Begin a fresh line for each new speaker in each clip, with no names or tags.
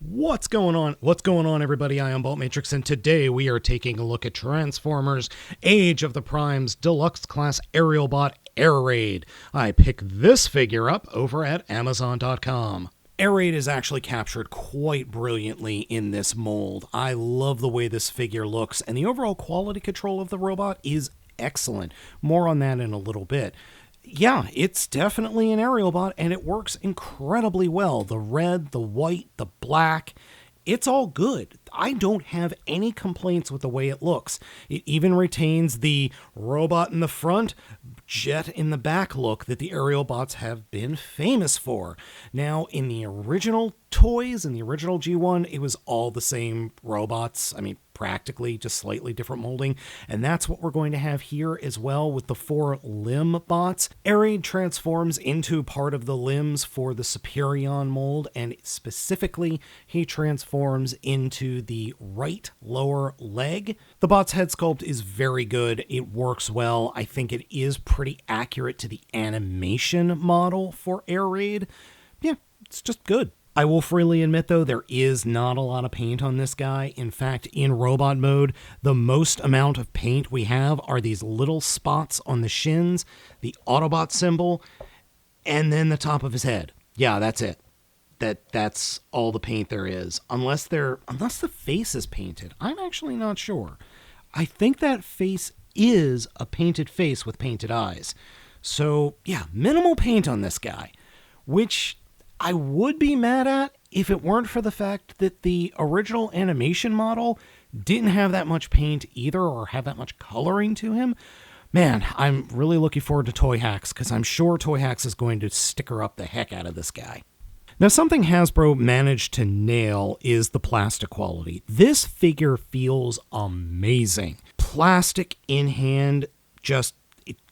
What's going on? What's going on, everybody? I am Baltmatrix, and today we are taking a look at Transformers Age of the Primes Deluxe Class Aerial Bot Air Raid. I picked this figure up over at Amazon.com. Air Raid is actually captured quite brilliantly in this mold. I love the way this figure looks, and the overall quality control of the robot is excellent. More on that in a little bit. Yeah, it's definitely an aerial bot, and it works incredibly well. The red, the white, the black, it's all good. I don't have any complaints with the way it looks. It even retains the robot in the front, jet in the back look that the aerial bots have been famous for. Now, in the original toys, in the original G1, it was all the same robots. I mean, practically just slightly different molding, and that's what we're going to have here as well with the 4 limb bots. Air Raid transforms into part of the limbs for the Superion mold, and specifically he transforms into the right lower leg. The bot's head sculpt is very good. It works well. I think it is pretty accurate to the animation model for Air Raid. Yeah, it's just good. I will freely admit, though, there is not a lot of paint on this guy. In fact, in robot mode, the most amount of paint we have are these little spots on the shins, the Autobot symbol, and then the top of his head. Yeah, that's it. That's all the paint there is. Unless the face is painted. I'm actually not sure. I think that face is a painted face with painted eyes. So, yeah, minimal paint on this guy, which I would be mad at if it weren't for the fact that the original animation model didn't have that much paint either, or have that much coloring to him. Man, I'm really looking forward to Toy Hacks, because I'm sure Toy Hacks is going to sticker up the heck out of this guy. Now, something Hasbro managed to nail is the plastic quality. This figure feels amazing. Plastic in hand,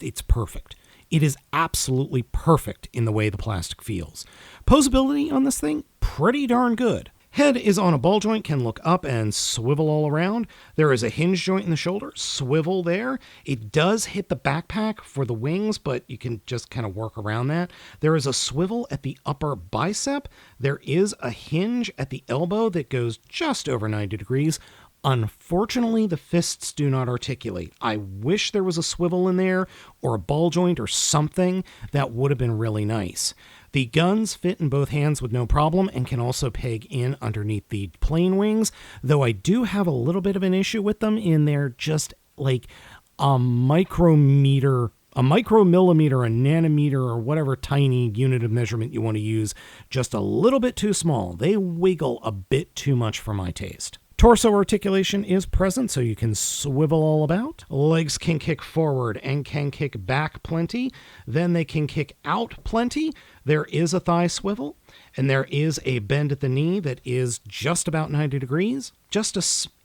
it's perfect. It is absolutely perfect in the way the plastic feels. Posability on this thing, pretty darn good. Head is on a ball joint, can look up and swivel all around. There is a hinge joint in the shoulder, swivel there. It does hit the backpack for the wings, but you can just kind of work around that. There is a swivel at the upper bicep. There is a hinge at the elbow that goes just over 90 degrees. Unfortunately, the fists do not articulate. I wish there was a swivel in there or a ball joint or something. That would have been really nice. The guns fit in both hands with no problem and can also peg in underneath the plane wings, though I do have a little bit of an issue with them in they're just like a micrometer, a nanometer, or whatever tiny unit of measurement you want to use, just a little bit too small. They wiggle a bit too much for my taste. Torso articulation is present, so you can swivel all about. Legs can kick forward and can kick back plenty. Then they can kick out plenty. There is a thigh swivel, and there is a bend at the knee that is just about 90 degrees.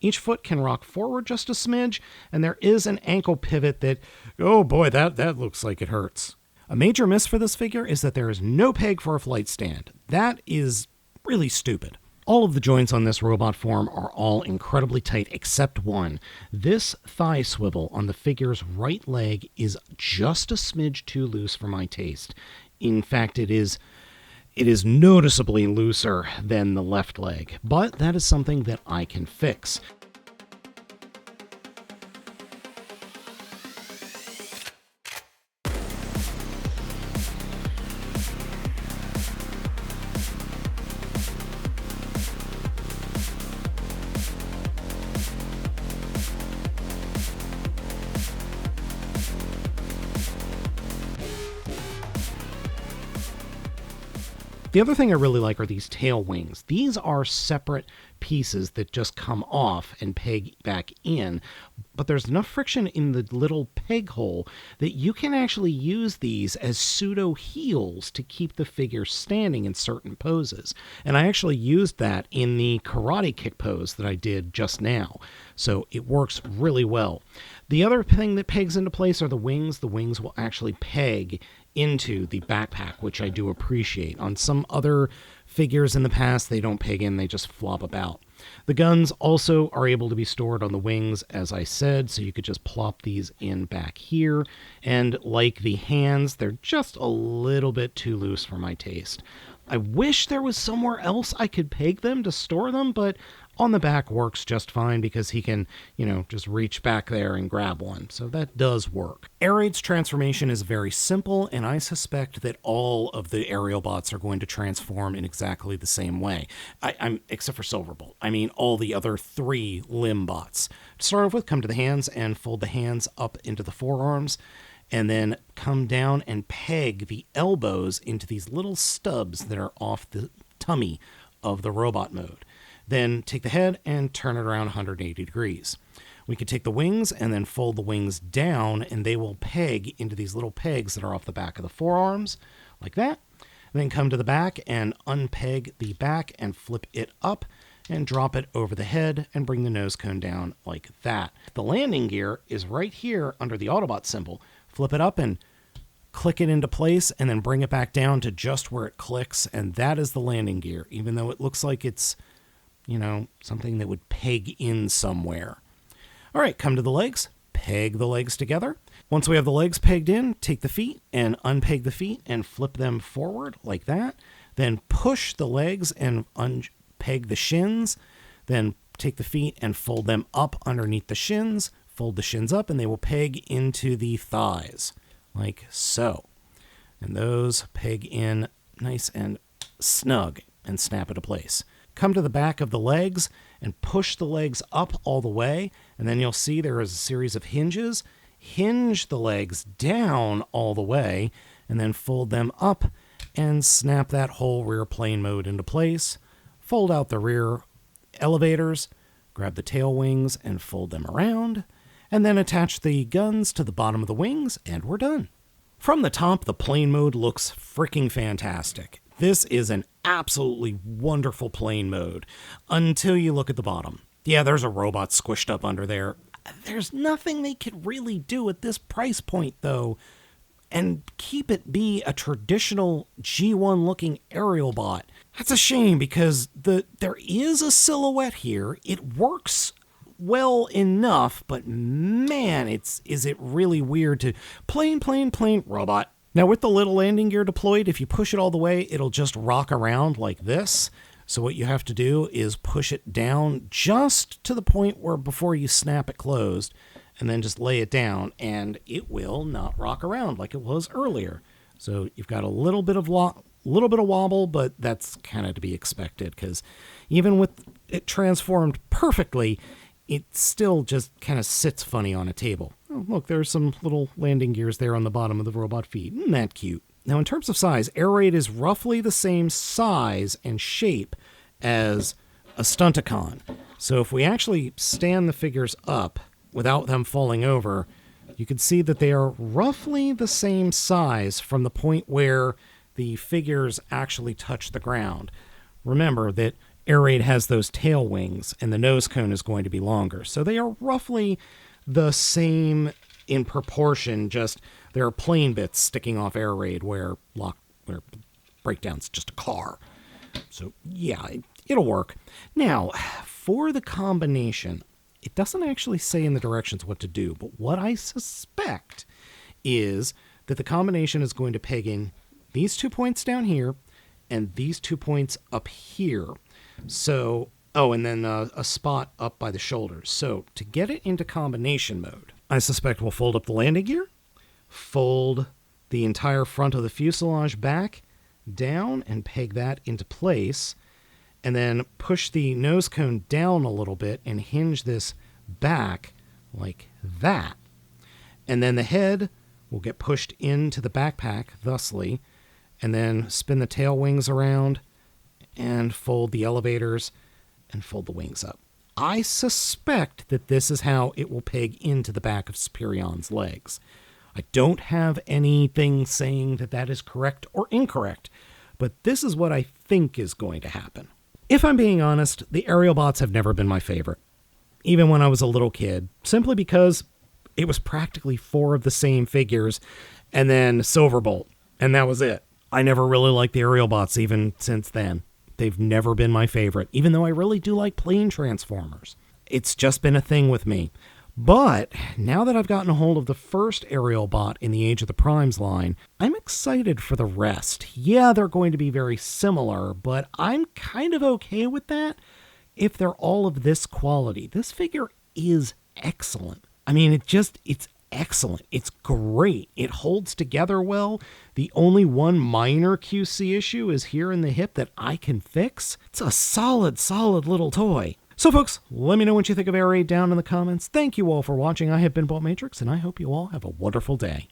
Each foot can rock forward just a smidge, and there is an ankle pivot that, oh boy, that looks like it hurts. A major miss for this figure is that there is no peg for a flight stand. That is really stupid. All of the joints on this robot form are all incredibly tight except one. This thigh swivel on the figure's right leg is just a smidge too loose for my taste. In fact, it is noticeably looser than the left leg, but that is something that I can fix. The other thing I really like are these tail wings. These are separate pieces that just come off and peg back in, but there's enough friction in the little peg hole that you can actually use these as pseudo heels to keep the figure standing in certain poses. And I actually used that in the karate kick pose that I did just now, so it works really well. The other thing that pegs into place are the wings. The wings will actually peg into the backpack, which I do appreciate. On some other figures in the past, they don't peg in, they just flop about. The guns also are able to be stored on the wings, as I said, so you could just plop these in back here. And like the hands, they're just a little bit too loose for my taste. I wish there was somewhere else I could peg them to store them, but on the back works just fine because he can, just reach back there and grab one. So that does work. Air Raid's transformation is very simple, and I suspect that all of the aerial bots are going to transform in exactly the same way. I'm except for Silverbolt. I mean, all the other 3 limb bots. To start off with, come to the hands and fold the hands up into the forearms, and then come down and peg the elbows into these little stubs that are off the tummy of the robot mode. Then take the head and turn it around 180 degrees. We could take the wings and then fold the wings down, and they will peg into these little pegs that are off the back of the forearms, like that. And then come to the back and unpeg the back and flip it up and drop it over the head and bring the nose cone down like that. The landing gear is right here under the Autobot symbol. Flip it up and click it into place and then bring it back down to just where it clicks, and that is the landing gear, even though it looks like it's something that would peg in somewhere. All right, come to the legs, peg the legs together. Once we have the legs pegged in, take the feet and unpeg the feet and flip them forward like that. Then push the legs and unpeg the shins. Then take the feet and fold them up underneath the shins. Fold the shins up and they will peg into the thighs, like so. And those peg in nice and snug and snap into place. Come to the back of the legs and push the legs up all the way, and then you'll see there is a series of hinges. Hinge the legs down all the way, and then fold them up and snap that whole rear plane mode into place. Fold out the rear elevators, grab the tail wings and fold them around, and then attach the guns to the bottom of the wings, and we're done. From the top, the plane mode looks freaking fantastic. This is an absolutely wonderful plane mode until you look at the bottom. Yeah, there's a robot squished up under there. There's nothing they could really do at this price point, though, and keep it be a traditional G1 looking aerial bot. That's a shame because there is a silhouette here. It works well enough, but man, is it really weird to plane, robot. Now with the little landing gear deployed, if you push it all the way, it'll just rock around like this. So what you have to do is push it down just to the point where before you snap it closed, and then just lay it down, and it will not rock around like it was earlier. So you've got a little bit of wobble, but that's kind of to be expected because even with it transformed perfectly, it still just kind of sits funny on a table. Oh, look, there's some little landing gears there on the bottom of the robot feet. Isn't that cute? Now, in terms of size, Air Raid is roughly the same size and shape as a Stunticon. So if we actually stand the figures up without them falling over, you can see that they are roughly the same size from the point where the figures actually touch the ground. Remember that Air Raid has those tail wings, and the nose cone is going to be longer. So they are roughly the same in proportion, just there are plane bits sticking off Air Raid where Breakdown's just a car. So yeah, it'll work. Now, for the combination, it doesn't actually say in the directions what to do, but what I suspect is that the combination is going to peg in these 2 points down here and these 2 points up here. So, and then a spot up by the shoulders. So to get it into combination mode, I suspect we'll fold up the landing gear, fold the entire front of the fuselage back down and peg that into place, and then push the nose cone down a little bit and hinge this back like that. And then the head will get pushed into the backpack thusly, and then spin the tail wings around and fold the elevators and fold the wings up. I suspect that this is how it will peg into the back of Superion's legs. I don't have anything saying that that is correct or incorrect, but this is what I think is going to happen. If I'm being honest, the aerial bots have never been my favorite, even when I was a little kid, simply because it was practically 4 of the same figures and then Silverbolt, and that was it. I never really liked the aerial bots even since then. They've never been my favorite, even though I really do like plane transformers. It's just been a thing with me. But now that I've gotten a hold of the first aerial bot in the Age of the Primes line, I'm excited for the rest. Yeah, they're going to be very similar, but I'm kind of okay with that if they're all of this quality. This figure is excellent. I mean, it's excellent. It's great. It holds together well. The only one minor QC issue is here in the hip that I can fix. It's a solid little toy. So folks, let me know what you think of Air Raid down in the comments. Thank you all for watching. I have been Baltmatrix, and I hope you all have a wonderful day.